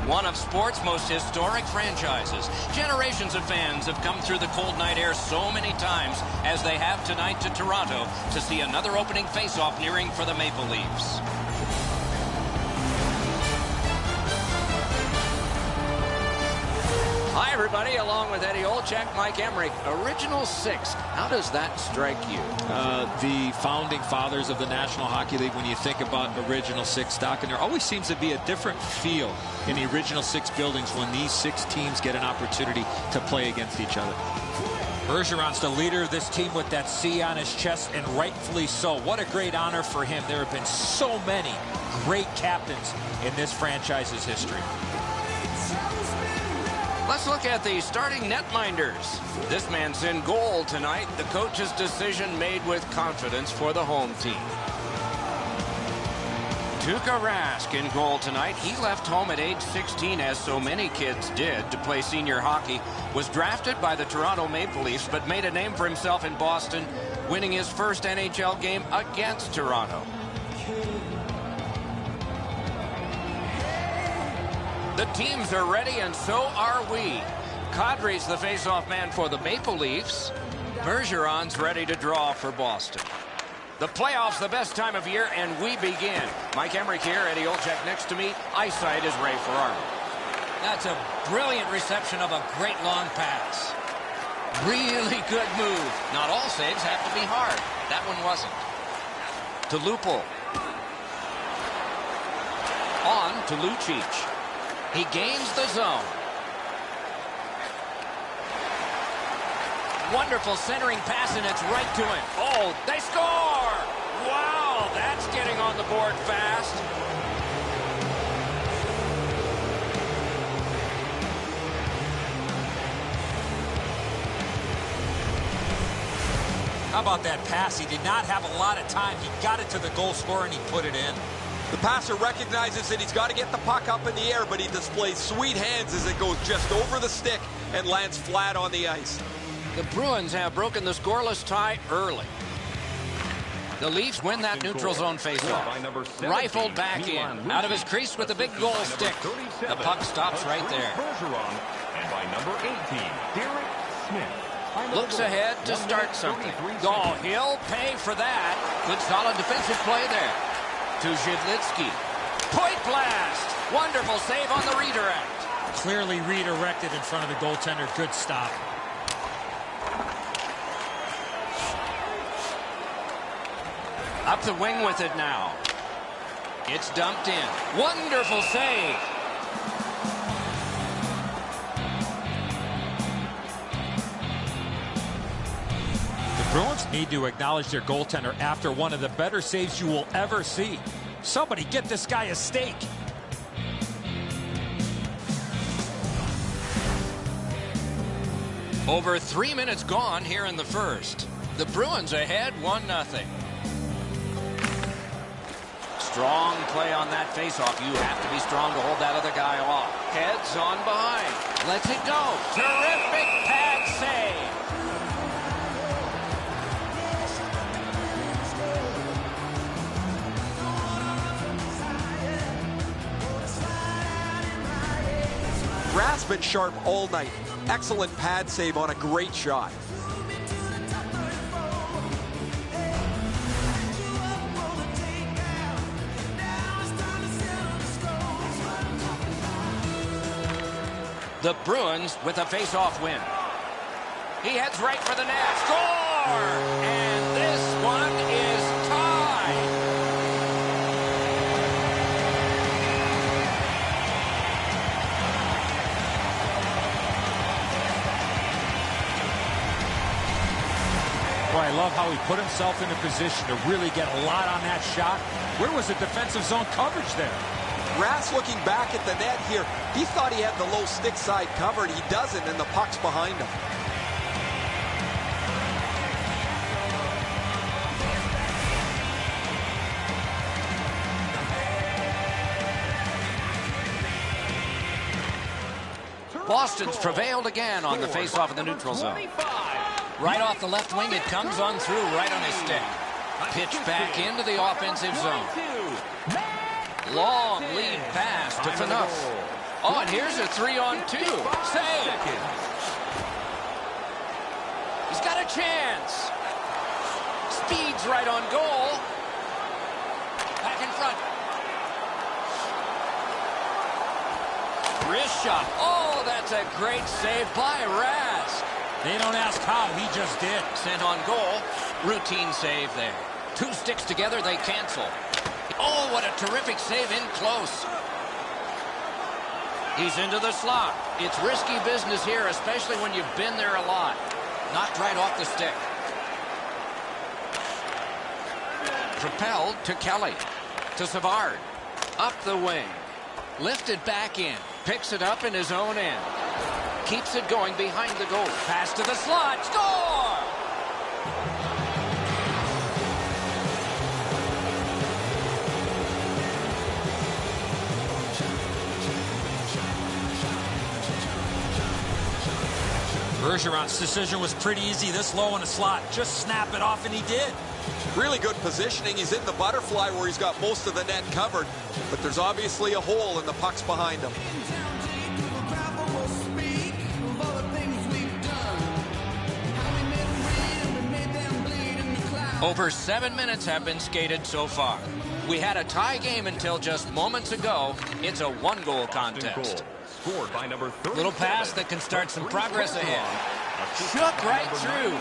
One of sports' most historic franchises. Generations of fans have come through the cold night air so many times, as they have tonight to Toronto, to see another opening face-off nearing for the Maple Leafs. Hi, everybody. Along with Eddie Olczyk, Mike Emmerich. Original six. How does that strike you? The founding fathers of the National Hockey League, when you think about original six stock, and there always seems to be a different feel in the original six buildings when these six teams get an opportunity to play against each other. Bergeron's the leader of this team with that C on his chest, and rightfully so. What a great honor for him. There have been so many great captains in this franchise's history. Let's look at the starting netminders. This man's in goal tonight. The coach's decision made with confidence for the home team. Tuukka Rask in goal tonight. He left home at age 16, as so many kids did, to play senior hockey. Was drafted by the Toronto Maple Leafs, but made a name for himself in Boston, winning his first NHL game against Toronto. The teams are ready, and so are we. Kadri's the face-off man for the Maple Leafs. Bergeron's ready to draw for Boston. The playoffs, the best time of year, and we begin. Mike Emmerich here, Eddie Olczyk next to me. Eyesight is Ray Ferraro. That's a brilliant reception of a great long pass. Really good move. Not all saves have to be hard. That one wasn't. To Lupul. On to Lucic. He gains the zone. Wonderful centering pass, and it's right to him. Oh, they score! Wow, that's getting on the board fast. How about that pass? He did not have a lot of time. He got it to the goal scorer, and he put it in. The passer recognizes that he's got to get the puck up in the air, but he displays sweet hands as it goes just over the stick and lands flat on the ice. The Bruins have broken the scoreless tie early. The Leafs win that neutral zone faceoff. Rifled back in. Out of his crease with the big goal stick. The puck stops right there. And by number 18, Derek Smith. Looks ahead to start something. Oh, he'll pay for that. Good solid defensive play there. To Zhivlitsky. Point blast. Wonderful save on the redirect. Clearly redirected in front of the goaltender. Good stop. Up the wing with it now. It's dumped in. Wonderful save. The Bruins need to acknowledge their goaltender after one of the better saves you will ever see. Somebody get this guy a steak. Over 3 minutes gone here in the first. The Bruins ahead 1-0. Strong play on that faceoff. You have to be strong to hold that other guy off. Heads on behind. Lets it go. Terrific pad save. Rask's been sharp all night. Excellent pad save on a great shot. The Bruins with a face-off win. He heads right for the net. Score! And this one is tied. Boy, I love how he put himself in a position to really get a lot on that shot. Where was the defensive zone coverage there? Rask looking back at the net here. He thought he had the low stick side covered. He doesn't, and the puck's behind him. Boston's prevailed again on the face-off in the neutral zone. Right off the left wing, it comes on through right on his stick. Pitch back into the offensive zone. Long lead pass to Phaneuf. Oh, and here's a 3-on-2. Save. He's got a chance. Speed's right on goal. Back in front. Wrist shot. Oh, that's a great save by Rask. They don't ask how, he just did. Sent on goal. Routine save there. Two sticks together, they cancel. Oh, what a terrific save in close. He's into the slot. It's risky business here, especially when you've been there a lot. Knocked right off the stick. Propelled to Kelly. To Savard. Up the wing. Lifted back in. Picks it up in his own end. Keeps it going behind the goal. Pass to the slot. Score! Bergeron's decision was pretty easy this low in the slot. Just snap it off, and he did. Really good positioning. He's in the butterfly where he's got most of the net covered, but there's obviously a hole and the puck's behind him. Over 7 minutes have been skated so far. We had a tie game until just moments ago. It's a one-goal contest. Scored by number 37. Little pass that can start some progress ahead. Shook right through.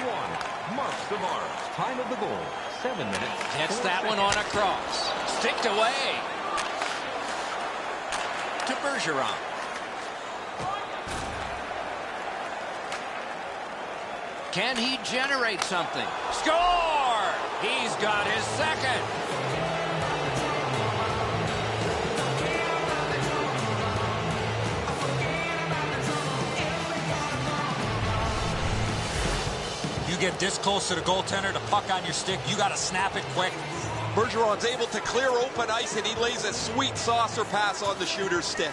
Mark Savard. Time of the goal, 7 minutes. Gets that one on across. Sticked away. To Bergeron. Can he generate something? Score! He's got his second. You get this close to the goaltender, the puck on your stick, you got to snap it quick. Bergeron's able to clear open ice, and he lays a sweet saucer pass on the shooter's stick.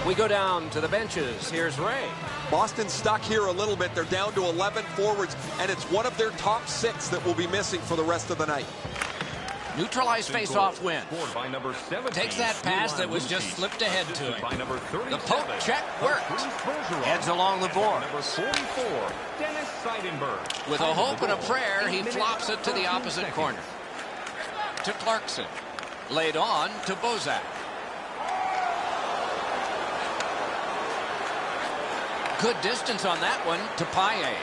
We go down to the benches. Here's Ray. Boston's stuck here a little bit. They're down to 11 forwards, and it's one of their top 6 that will be missing for the rest of the night. Neutralized face-off win. Scored by number 17. Takes that pass that was just slipped ahead to him. By number 37. The poke check worked. Heads along the boards. Number 44, Dennis Seidenberg. With a hope and a prayer, he flops it to the opposite corner. To Clarkson. Laid on to Bozak. Good distance on that one to Paille.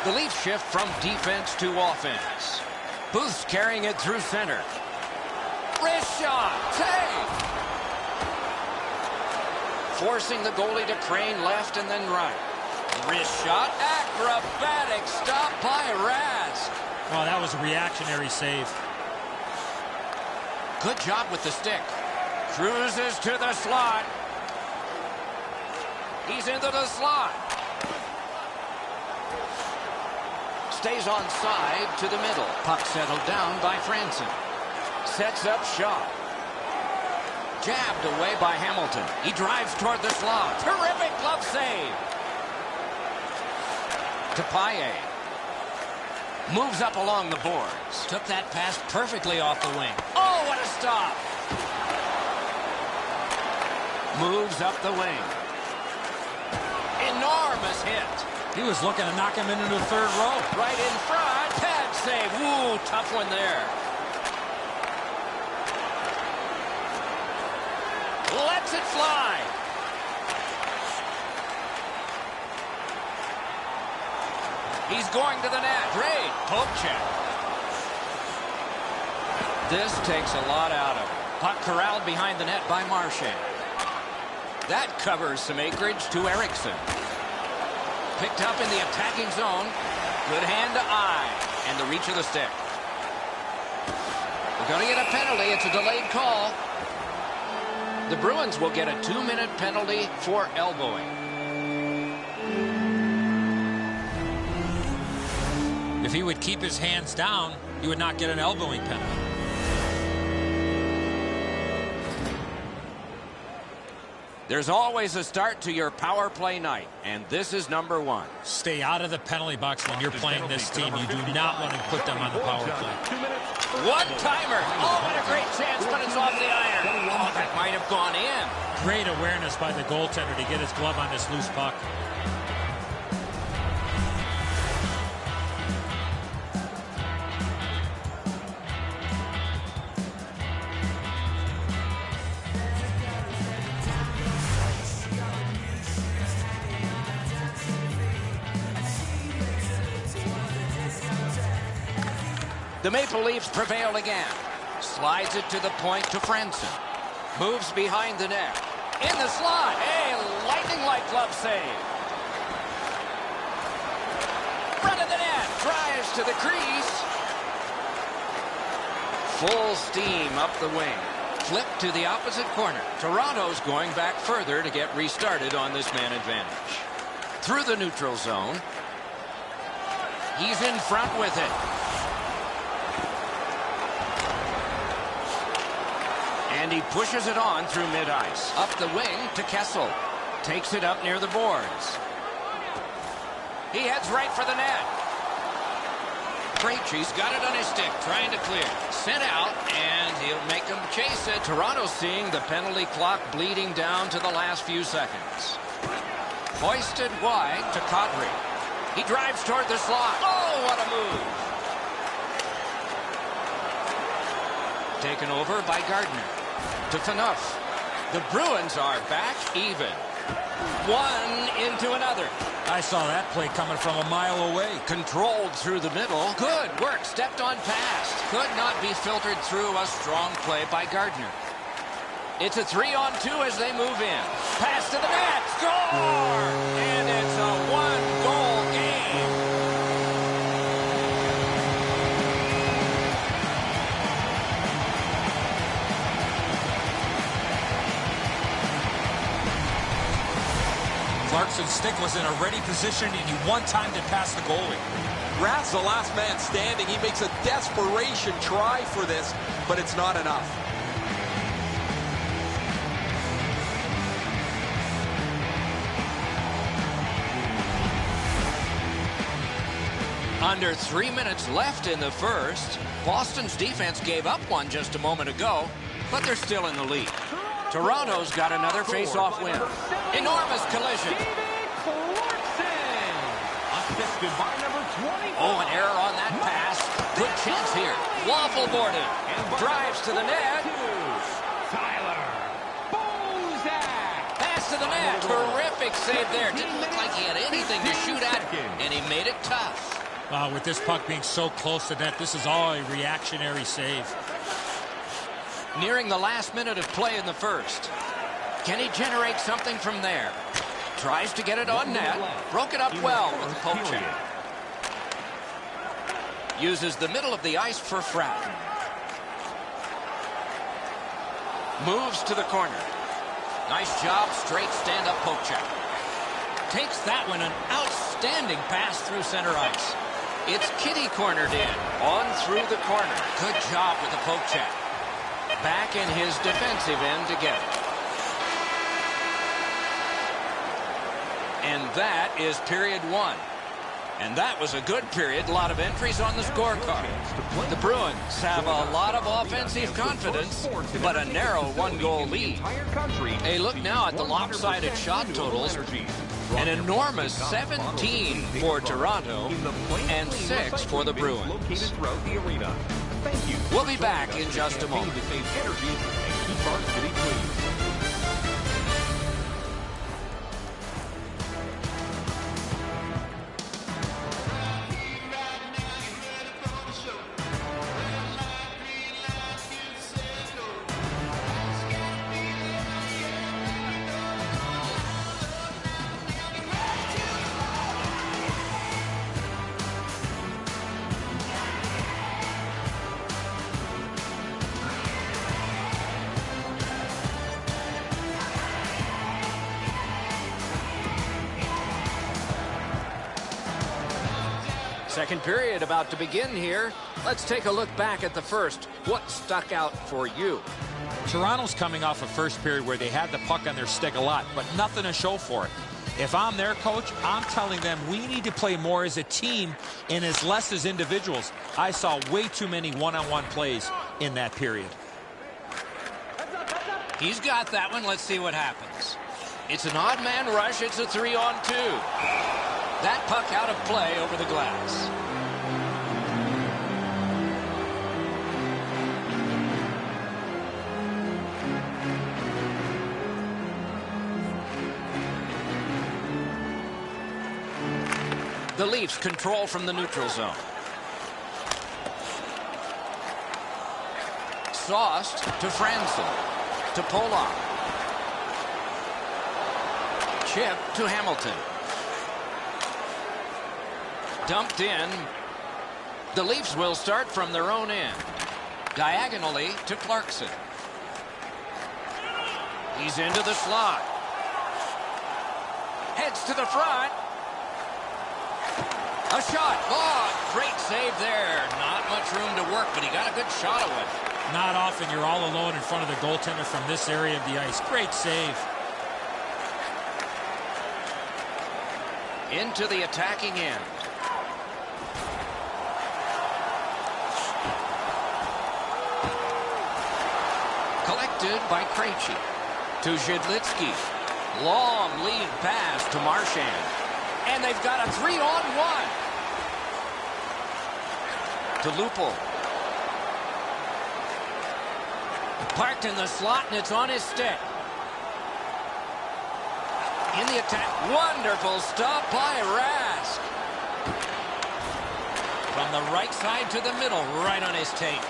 The Leafs shift from defense to offense. Booth's carrying it through center. Wrist shot. Save. Forcing the goalie to crane left and then right. Wrist shot. Acrobatic stop by Rask. Oh, that was a reactionary save. Good job with the stick. Cruises to the slot. He's into the slot. Stays on side to the middle. Puck settled down by Franson. Sets up shot. Jabbed away by Hamilton. He drives toward the slot. Terrific glove save. To Paille. Moves up along the boards. Took that pass perfectly off the wing. Oh, what a stop. Moves up the wing. Enormous hit. He was looking to knock him into the third row. Right in front. Pad save. Woo, tough one there. Lets it fly. He's going to the net. Great poke check. This takes a lot out of him. Puck corralled behind the net by Marchand. That covers some acreage to Eriksson. Picked up in the attacking zone. Good hand to eye. And the reach of the stick. We're going to get a penalty. It's a delayed call. The Bruins will get a 2-minute penalty for elbowing. If he would keep his hands down, he would not get an elbowing penalty. There's always a start to your power play night, and this is number 1. Stay out of the penalty box when you're playing this team. You do not want to put them on the power play. One-timer. Oh, what a great chance, but it's off the iron. Oh, that might have gone in. Great awareness by the goaltender to get his glove on this loose puck. The Maple Leafs prevail again. Slides it to the point to Franson. Moves behind the net. In the slot. A lightning-like glove save. Front of the net. Drives to the crease. Full steam up the wing. Flip to the opposite corner. Toronto's going back further to get restarted on this man advantage. Through the neutral zone. He's in front with it. And he pushes it on through mid-ice. Up the wing to Kessel. Takes it up near the boards. He heads right for the net. Krejci's got it on his stick, trying to clear. Sent out, and he'll make him chase it. Toronto seeing the penalty clock bleeding down to the last few seconds. Hoisted wide to Kadri. He drives toward the slot. Oh, what a move. Taken over by Gardner. To Phaneuf. The Bruins are back even. One into another. I saw that play coming from a mile away. Controlled through the middle. Good work. Stepped on past. Could not be filtered through. A strong play by Gardner. It's a 3-on-2 as they move in. Pass to the net. Score! And it's a one-goal game. Clarkson's stick was in a ready position, and he one-timed it past the goalie. Rath's the last man standing. He makes a desperation try for this, but it's not enough. Under 3 minutes left in the first. Boston's defense gave up one just a moment ago, but they're still in the lead. Toronto's got another face-off win. Enormous collision. Oh, an error on that pass. Good chance here. Waffle boarded. Drives to the net. Pass to the net. Terrific save there. Didn't look like he had anything to shoot at, and he made it tough. With this puck being so close to net, this is all a reactionary save. Nearing the last minute of play in the first. Can he generate something from there? Tries to get it on net. Broke it up well with the poke check. Uses the middle of the ice for Fratton. Moves to the corner. Nice job, straight stand-up poke check. Takes that one, an outstanding pass through center ice. It's Kitty cornered in. On through the corner. Good job with the poke check. Back in his defensive end to get it. And that is period 1. And that was a good period. A lot of entries on the scorecard. The Bruins have a lot of offensive confidence, but a narrow one-goal lead. A look now at the lopsided shot totals. An enormous 17 for Toronto and 6 for the Bruins. We'll be back in just a moment. Second period about to begin here. Let's take a look back at the first. What stuck out for you? Toronto's coming off a first period where they had the puck on their stick a lot, but nothing to show for it. If I'm their coach, I'm telling them we need to play more as a team and as less as individuals. I saw way too many one-on-one plays in that period. He's got that one. Let's see what happens. It's an odd man rush. It's a 3-on-2. That puck out of play over the glass. The Leafs control from the neutral zone. Sauced to Franson. To Polak. Chip to Hamilton. Dumped in. The Leafs will start from their own end. Diagonally to Clarkson. He's into the slot. Heads to the front. A shot. Oh, great save there. Not much room to work, but he got a good shot away. Not often you're all alone in front of the goaltender from this area of the ice. Great save. Into the attacking end. Collected by Krejci. To Zhidlitsky. Long lead pass to Marchand. And they've got a 3-on-1. To Lupul. Parked in the slot, and it's on his stick. In the attack. Wonderful stop by Rask. From the right side to the middle, right on his tape.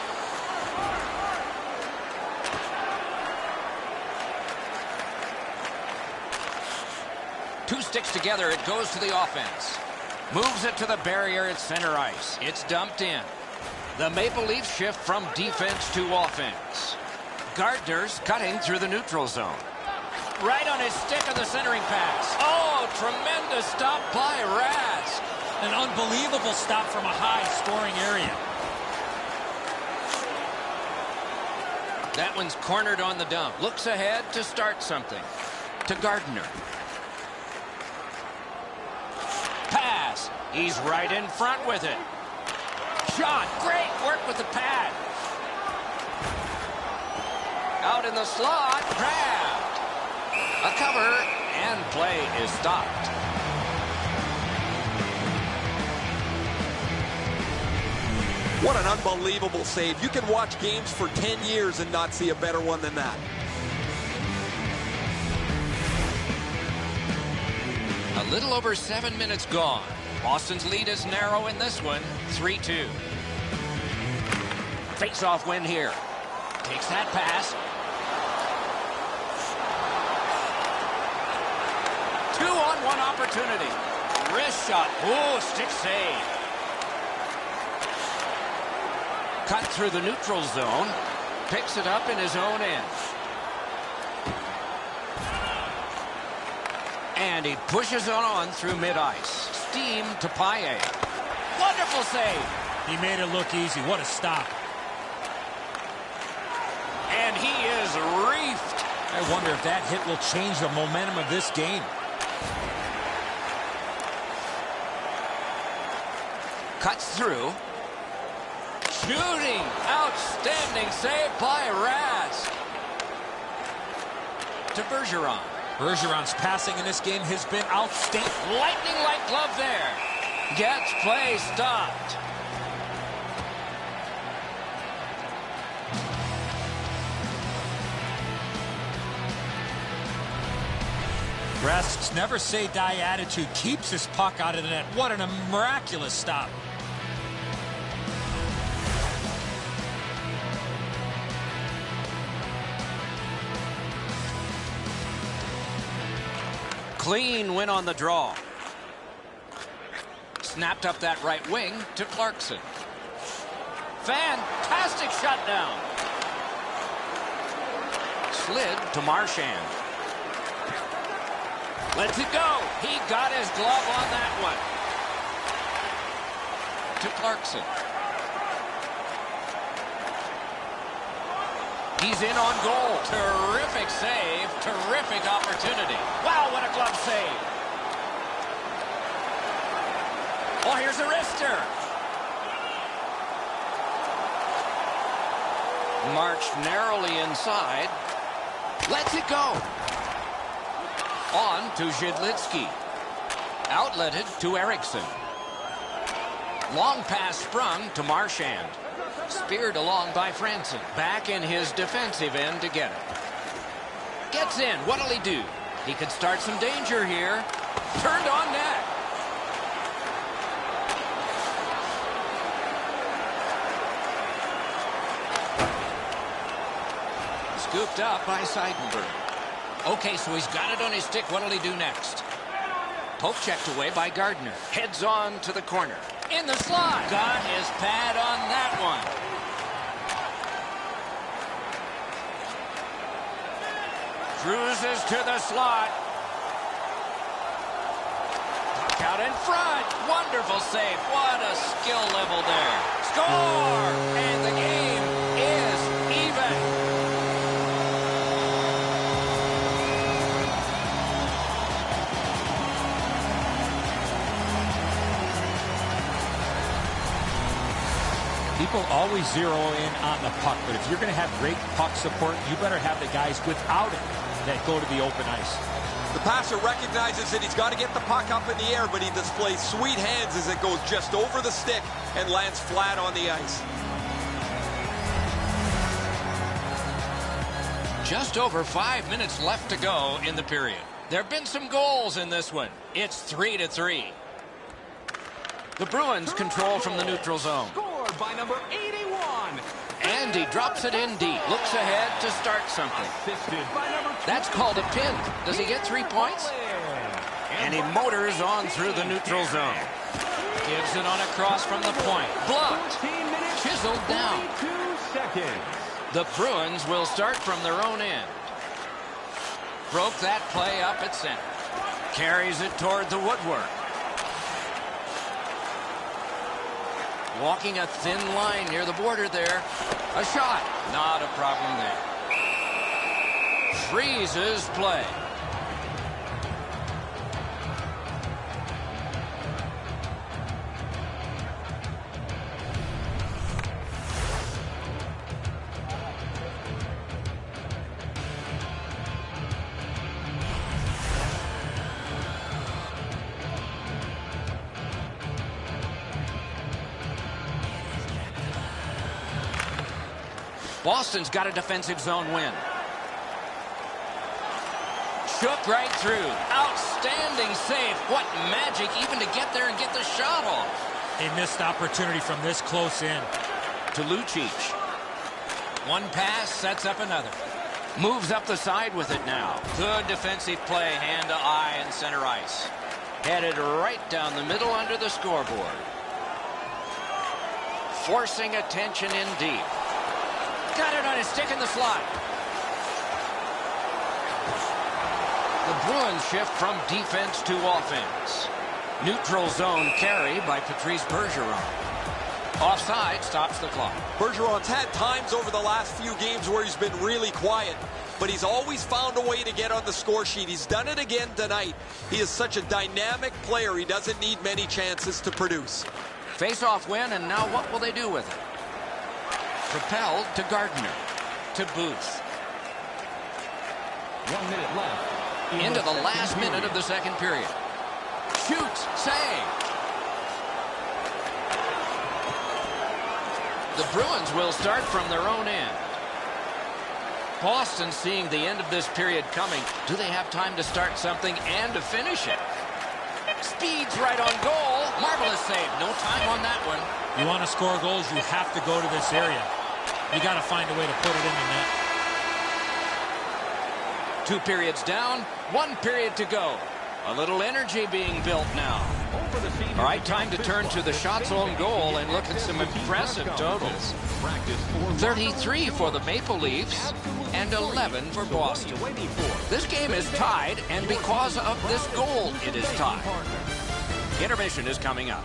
Two sticks together, it goes to the offense. Moves it to the barrier at center ice. It's dumped in. The Maple Leafs shift from defense to offense. Gardner's cutting through the neutral zone. Right on his stick of the centering pass. Oh, tremendous stop by Rask. An unbelievable stop from a high-scoring area. That one's cornered on the dump. Looks ahead to start something. To Gardner. Pass. He's right in front with it. Shot. Great work with the pad. Out in the slot. Grabbed. A cover. And play is stopped. What an unbelievable save. You can watch games for 10 years and not see a better one than that. A little over 7 minutes gone. Boston's lead is narrow in this one, 3-2. Face-off win here. Takes that pass. 2-on-1 opportunity. Wrist shot. Ooh, stick save. Cut through the neutral zone. Picks it up in his own end. And he pushes it on through mid-ice. Steam to Paille. Wonderful save. He made it look easy. What a stop. And he is reefed. I wonder if that hit will change the momentum of this game. Cuts through. Shooting. Outstanding save by Rask. To Bergeron. Bergeron's passing in this game has been outstanding. Lightning-like glove there. Gets play stopped. Rask's never say die attitude keeps his puck out of the net. What a miraculous stop. Clean win on the draw. Snapped up that right wing to Clarkson. Fantastic shutdown. Slid to Marchand. Lets it go. He got his glove on that one. To Clarkson. He's in on goal. Terrific save. Terrific opportunity. Wow, what a glove save. Oh, here's a wrister. Marched narrowly inside. Lets it go. On to Zhidlitsky. Outletted to Eriksson. Long pass sprung to Marchand. Speared along by Franson. Back in his defensive end to get it. Gets in. What'll he do? He could start some danger here. Turned on net. Scooped up by Seidenberg. Okay, so he's got it on his stick. What'll he do next? Poke checked away by Gardner. Heads on to the corner. In the slot. Got his pad on that one. Cruises to the slot. Puck out in front. Wonderful save. What a skill level there. Score! And the game is even. People always zero in on the puck, but if you're going to have great puck support, you better have the guys without it that go to the open ice. The passer recognizes that he's got to get the puck up in the air, but he displays sweet hands as it goes just over the stick and lands flat on the ice. Just over 5 minutes left to go in the period. There have been some goals in this one. It's 3-3. The Bruins control from the neutral zone. Scored by number 81. And he drops it in deep. Looks ahead to start something. Assisted by number 20. That's called a pin. Does he get 3 points? And he motors on through the neutral zone. Gives it on a cross from the point. Blocked. 14 minutes, Chiseled down. 42 seconds. The Bruins will start from their own end. Broke that play up at center. Carries it toward the woodwork. Walking a thin line near the border there. A shot. Not a problem there. Freezes play. Boston's got a defensive zone win. Shook right through. Outstanding save. What magic even to get there and get the shot off. A missed opportunity from this close in. To Lucic. One pass sets up another. Moves up the side with it now. Good defensive play, hand to eye and center ice. Headed right down the middle under the scoreboard. Forcing attention in deep. Got it on his stick in the slot. The Bruins shift from defense to offense. Neutral zone carry by Patrice Bergeron. Offside stops the clock. Bergeron's had times over the last few games where he's been really quiet, but he's always found a way to get on the score sheet. He's done it again tonight. He is such a dynamic player. He doesn't need many chances to produce. Face-off win, and now what will they do with it? Propelled to Gardner. To Booth. 1 minute left. Into the last minute of the second period. Shoots. Save. The Bruins will start from their own end. Boston seeing the end of this period coming. Do they have time to start something and to finish it? Speeds right on goal. Marvelous save. No time on that one. You want to score goals, you have to go to this area. You got to find a way to put it in the net. 2 periods down, 1 period to go. A little energy being built now. All right, time to turn to the shots on goal and look at some impressive totals. 33 for the Maple Leafs and 11 for Boston. This game is tied, and because of this goal, it is tied. Intermission is coming up.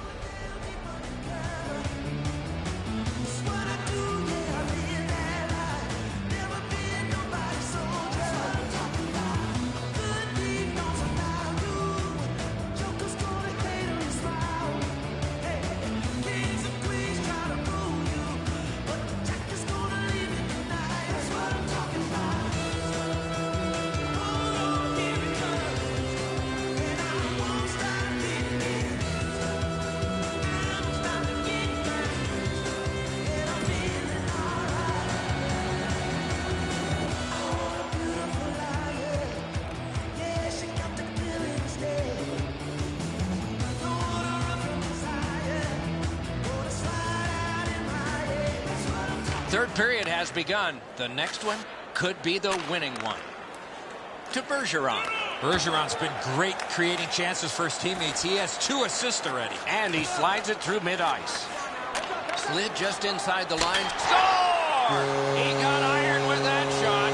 third period has begun. The next one could be the winning one. To Bergeron. Bergeron's been great creating chances for his teammates. He has 2 assists already. And he slides it through mid-ice. Slid just inside the line. Score! He got iron with that shot.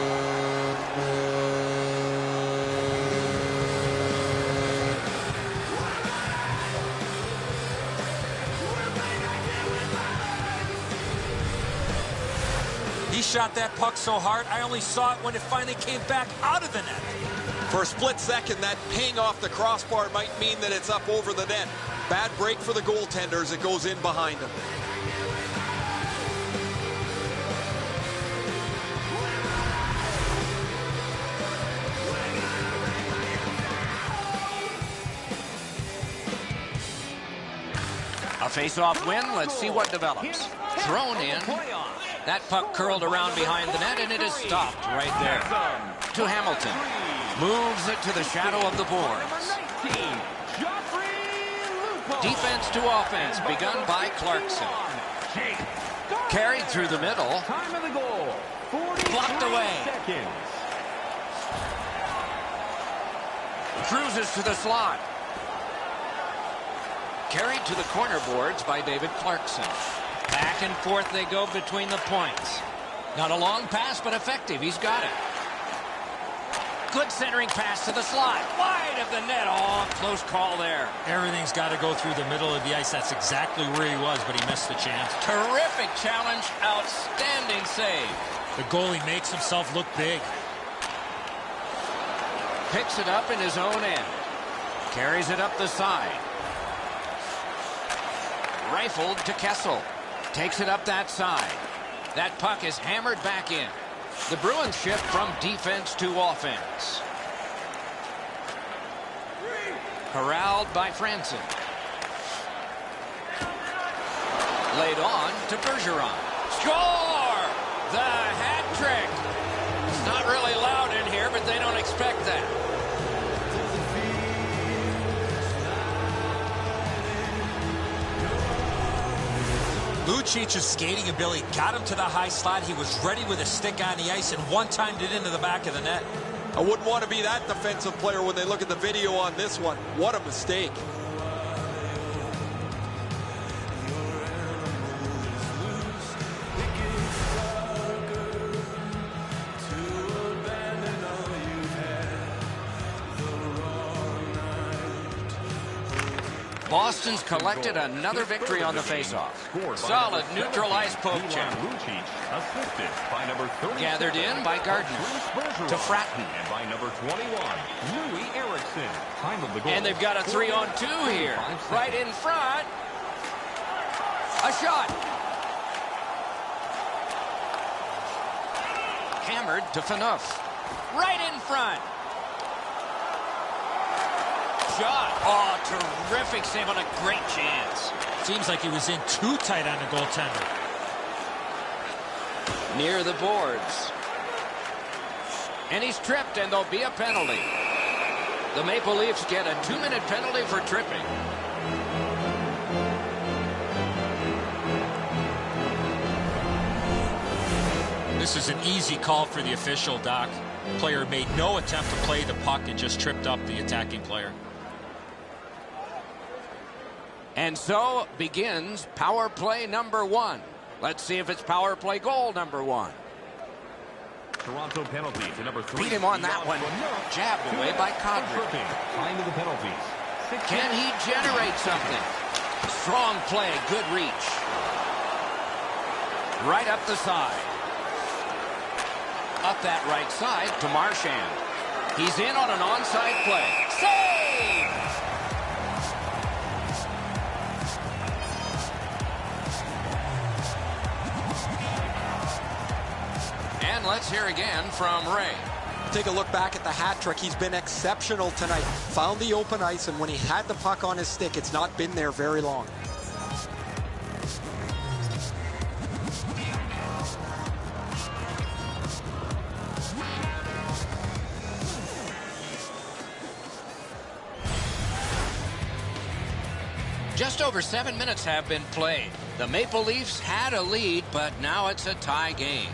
He shot that puck so hard, I only saw it when it finally came back out of the net. For a split second, that ping off the crossbar might mean that it's up over the net. Bad break for the goaltender as it goes in behind him. A face-off win. Let's see what develops. Thrown in. That puck curled around behind the net, and it is stopped right there. To Hamilton. Moves it to the shadow of the boards. Defense to offense, begun by Clarkson. Carried through the middle. Blocked away. Cruises to the slot. Carried to the corner boards by David Clarkson. Back and forth they go between the points. Not a long pass, but effective. He's got it. Good centering pass to the slot. Wide of the net. Oh, close call there. Everything's got to go through the middle of the ice. That's exactly where he was, but he missed the chance. Terrific challenge. Outstanding save. The goalie makes himself look big. Picks it up in his own end. Carries it up the side. Rifled to Kessel. Takes it up that side. That puck is hammered back in. The Bruins shift from defense to offense. Corralled by Franson. Laid on to Bergeron. Score! The hat trick! It's not really loud in here, but they don't expect that. Lucic's skating ability got him to the high slot. He was ready with a stick on the ice and one-timed it into the back of the net. I wouldn't want to be that defensive player when they look at the video on this one. What a mistake. Boston's collected another victory on the faceoff. Solid neutral ice poke check. Gathered in by Gardner. To Fratton. And by number 21, Louis Erickson. Time of the goal. And they've got a 3-on-2 here. Right in front. A shot. Hammered to Phaneuf. Right in front. Shot. Oh, terrific save on a great chance. Seems like he was in too tight on the goaltender. Near the boards. And he's tripped, and there'll be a penalty. The Maple Leafs get a 2-minute penalty for tripping. This is an easy call for the official, Doc. Player made no attempt to play the puck and just tripped up the attacking player. And so begins power play number 1. Let's see if it's power play goal number 1. Toronto penalty to number 3. Beat him on that one. Jabbed away by Kadri. Time of the penalties. Can he generate something? Strong play, good reach. Right up the side. Up that right side to Marchand. He's in on an onside play. Save! And let's hear again from Ray. Take a look back at the hat trick. He's been exceptional tonight. Found the open ice, and when he had the puck on his stick, it's not been there very long. Just over 7 minutes have been played. The Maple Leafs had a lead, but now it's a tie game.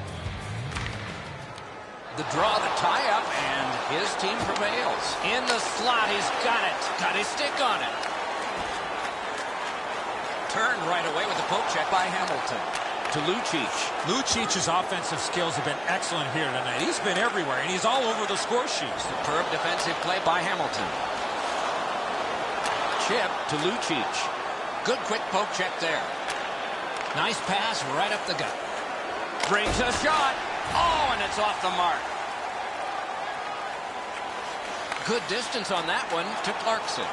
The draw, the tie-up, and his team prevails. In the slot, he's got it. Got his stick on it. Turned right away with a poke check by Hamilton. To Lucic. Lucic's offensive skills have been excellent here tonight. He's been everywhere, and he's all over the score sheet. Superb defensive play by Hamilton. Chip to Lucic. Good quick poke check there. Nice pass right up the gut. Brings a shot. Oh, and it's off the mark. Good distance on that one to Clarkson.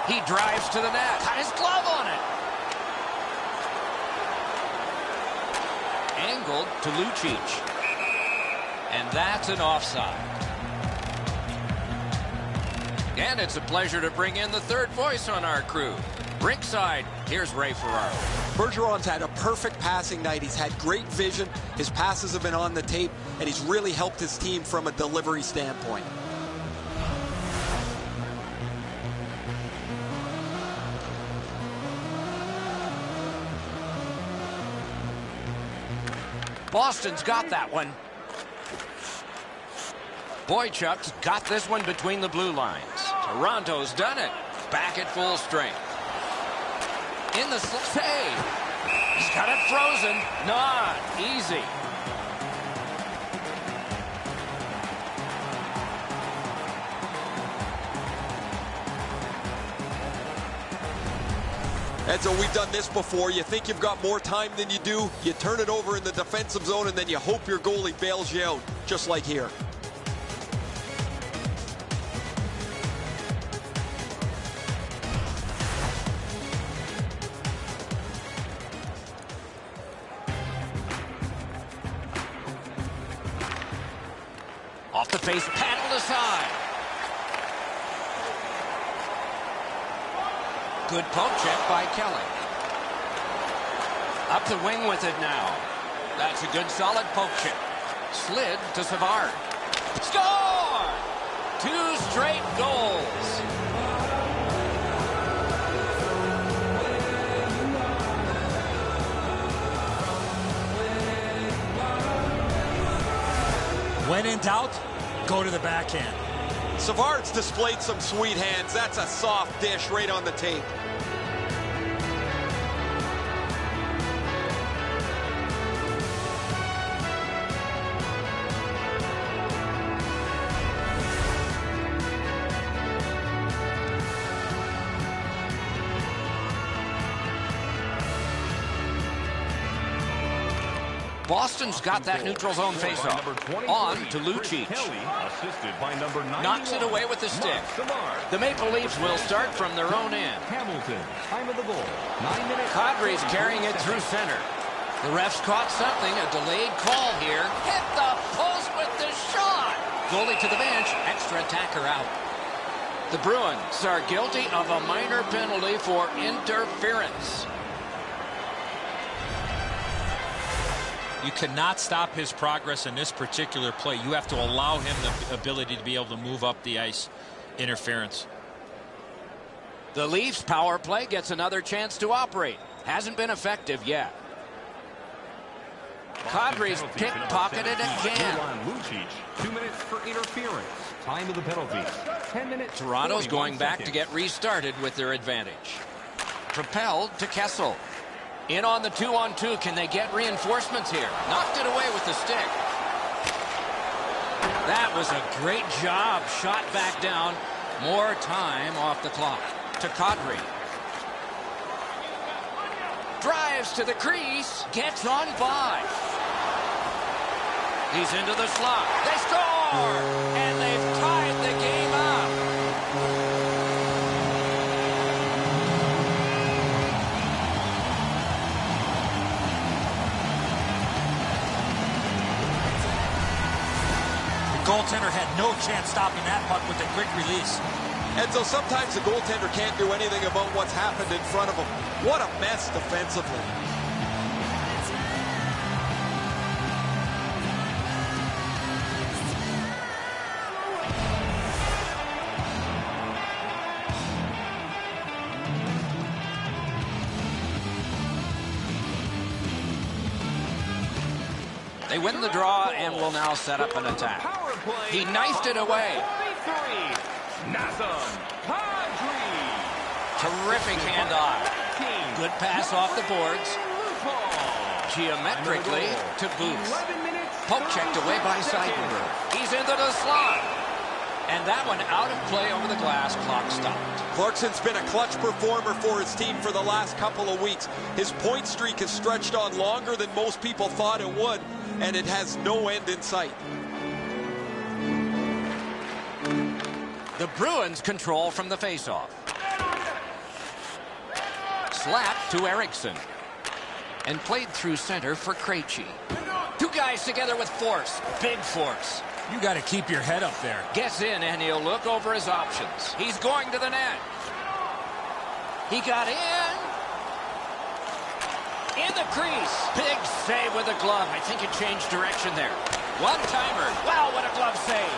He drives to the net. Got his glove on it. Angled to Lucic. And that's an offside. And it's a pleasure to bring in the third voice on our crew. Rinkside, here's Ray Ferraro. Bergeron's had a perfect passing night. He's had great vision. His passes have been on the tape, and he's really helped his team from a delivery standpoint. Boston's got that one. Boychuk's got this one between the blue lines. Toronto's done it. Back at full strength. In the save. He's got it frozen. Not easy. And so we've done this before. You think you've got more time than you do. You turn it over in the defensive zone, and then you hope your goalie bails you out, just like here. Off the face, paddled aside. Good poke check by Kelly. Up the wing with it now. That's a good solid poke check. Slid to Savard. Score! 2 straight goals. When in doubt, go to the backhand. Savard's displayed some sweet hands. That's a soft dish right on the tape. Boston's got that neutral zone faceoff. On to Lucic. Knocks it away with the stick. The Maple Leafs will start from their own end. Hamilton, time of the goal, 9 minutes. Kadri's carrying it through center. The refs caught something, a delayed call here. Hit the post with the shot. Goalie to the bench, extra attacker out. The Bruins are guilty of a minor penalty for interference. You cannot stop his progress in this particular play. You have to allow him the ability to be able to move up the ice. Interference. The Leafs power play gets another chance to operate. Hasn't been effective yet. Kadri's pickpocketed again. Lucic, 2 minutes for interference. Time of the penalty, 10 minutes. Toronto's going back to get restarted with their advantage. Propelled to Kessel. In on the 2-on-2. Can they get reinforcements here? Knocked it away with the stick. That was a great job. Shot back down. More time off the clock. To Kadri. Drives to the crease. Gets on by. He's into the slot. They score! And they've tied the game up. Goaltender had no chance stopping that puck with a quick release. And so sometimes the goaltender can't do anything about what's happened in front of him. What a mess defensively. They win the draw and will now set up an attack. He knifed it away. Terrific handoff. Good pass off the boards. Geometrically to Booth. Poke checked away by Seidenberg. He's into the slot. And that one out of play over the glass. Clock stopped. Clarkson's been a clutch performer for his team for the last couple of weeks. His point streak has stretched on longer than most people thought it would, and it has no end in sight. The Bruins control from the faceoff. Slap to Eriksson. And played through center for Krejci. Two guys together with force. Big force. You got to keep your head up there. Gets in and he'll look over his options. He's going to the net. He got in. In the crease. Big save with the glove. I think it changed direction there. One-timer. Wow, what a glove save.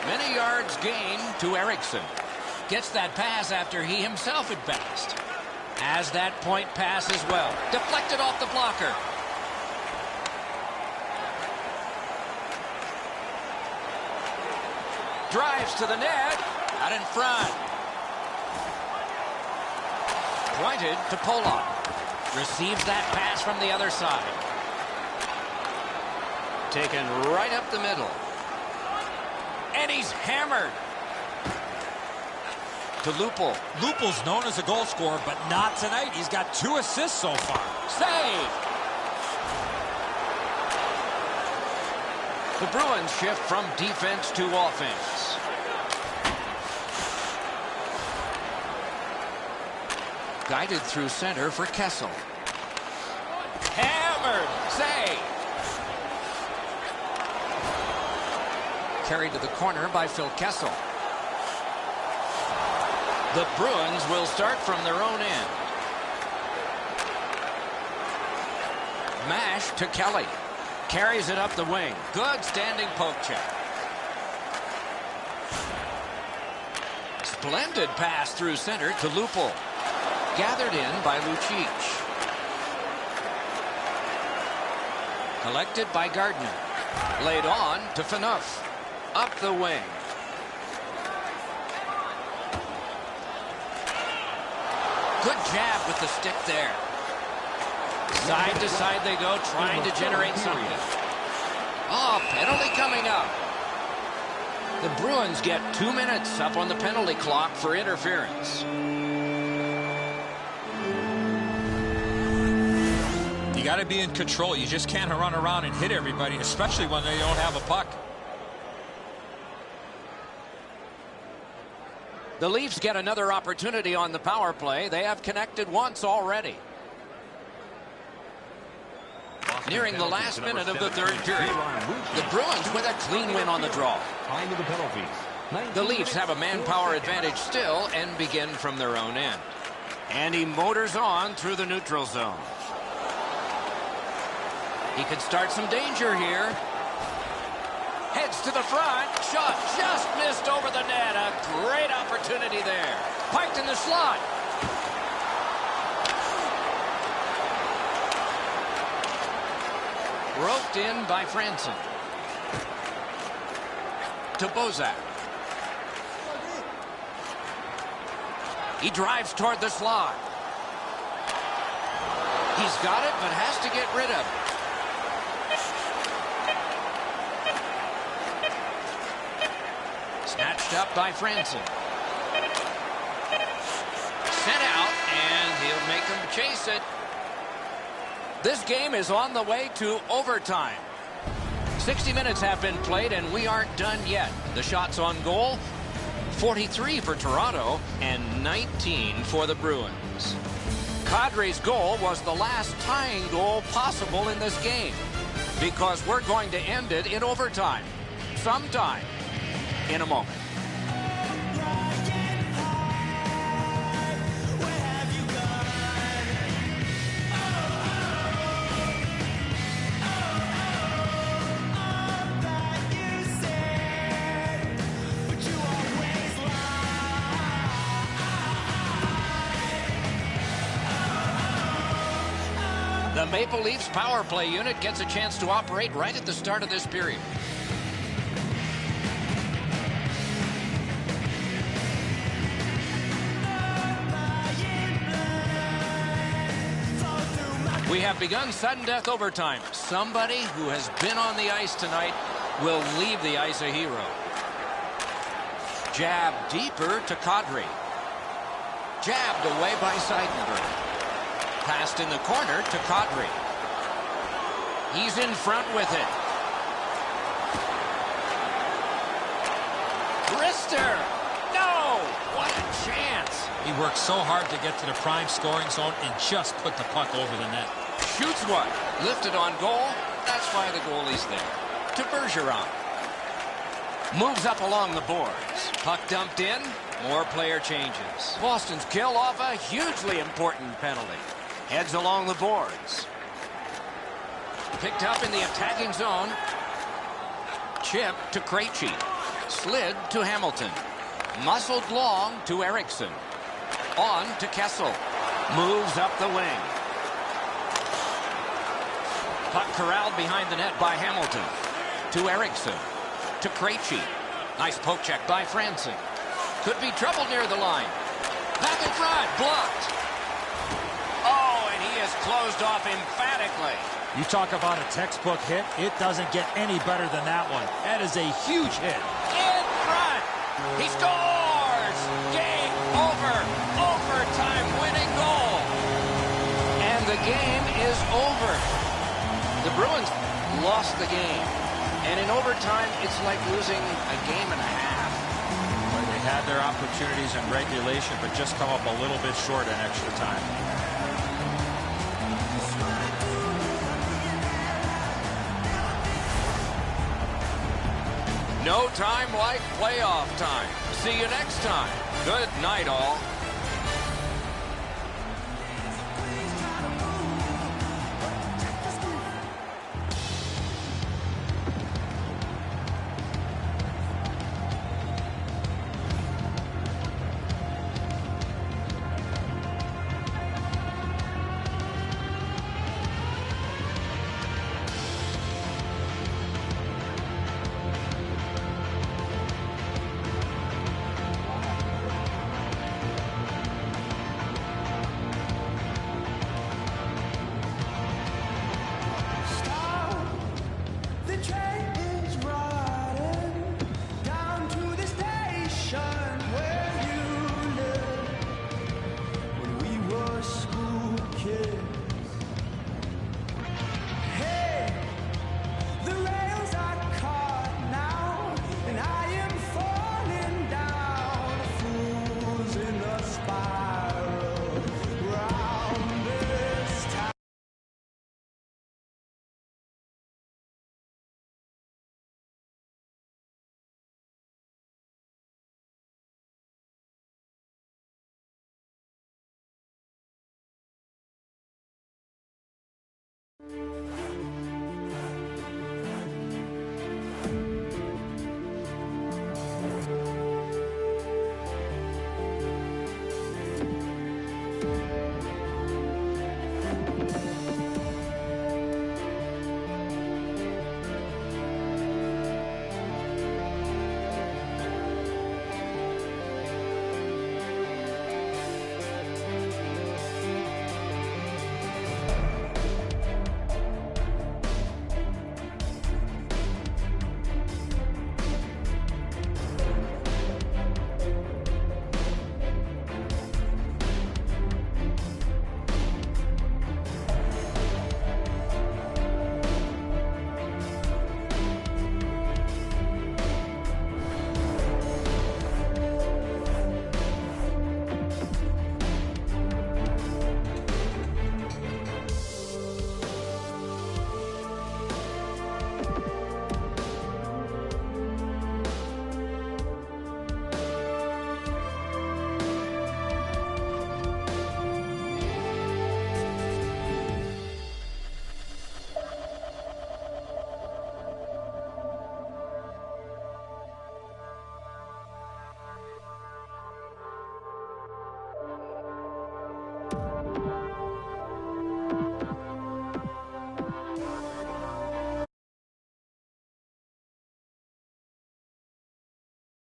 Many yards gained to Eriksson. Gets that pass after he himself had passed. Has that point pass as well. Deflected off the blocker. Drives to the net. Out in front. Pointed to Polak. Receives that pass from the other side. Taken right up the middle. And he's hammered. To Lupul. Lupul's known as a goal scorer, but not tonight. He's got 2 assists so far. Save! The Bruins shift from defense to offense. Guided through center for Kessel. Hammered! Save! Carried to the corner by Phil Kessel. The Bruins will start from their own end. Mash to Kelly. Carries it up the wing. Good standing poke check. Splendid pass through center to Lupul. Gathered in by Lucic. Collected by Gardner. Laid on to Phaneuf. Up the wing. Good jab with the stick there. Side to side they go, trying to generate something. Oh, penalty coming up. The Bruins get 2 minutes up on the penalty clock for interference. You got to be in control. You just can't run around and hit everybody, especially when they don't have a puck. The Leafs get another opportunity on the power play. They have connected once already. Nearing the last minute of the third period. The Bruins with a clean win on the draw. Time of the penalties. The Leafs have a manpower advantage still and begin from their own end. And he motors on through the neutral zone. He could start some danger here. Heads to the front. Shot just missed over the net. A great opportunity there. Piked in the slot. Roped in by Franson. To Bozak. He drives toward the slot. He's got it, but has to get rid of it. Snatched up by Franson. Sent out, and he'll make him chase it. This game is on the way to overtime. 60 minutes have been played, and we aren't done yet. The shots on goal, 43 for Toronto and 19 for the Bruins. Kadri's goal was the last tying goal possible in this game because we're going to end it in overtime sometime in a moment. The The Maple Leafs power play unit gets a chance to operate right at the start of this period. We have begun sudden death overtime. Somebody who has been on the ice tonight will leave the ice a hero. Jab deeper to Kadri. Jabbed away by Seidenberg. Passed in the corner to Kadri. He's in front with it. Brister! No! What a chance! He worked so hard to get to the prime scoring zone and just put the puck over the net. Shoots one. Lifted on goal. That's why the goalie's there. To Bergeron. Moves up along the boards. Puck dumped in. More player changes. Boston's kill off a hugely important penalty. Heads along the boards. Picked up in the attacking zone. Chip to Krejci. Slid to Hamilton. Muscled long to Eriksson. On to Kessel. Moves up the wing. Puck corralled behind the net by Hamilton. To Eriksson. To Krejci. Nice poke check by Franson. Could be trouble near the line. Back in front. Blocked. Oh, and he is closed off emphatically. You talk about a textbook hit. It doesn't get any better than that one. That is a huge hit. In front. He scores. Game over. Overtime winning goal. And the game is over. The Bruins lost the game. And in overtime, it's like losing a game and a half. Well, they had their opportunities in regulation, but just come up a little bit short in extra time. No time like playoff time. See you next time. Good night, all.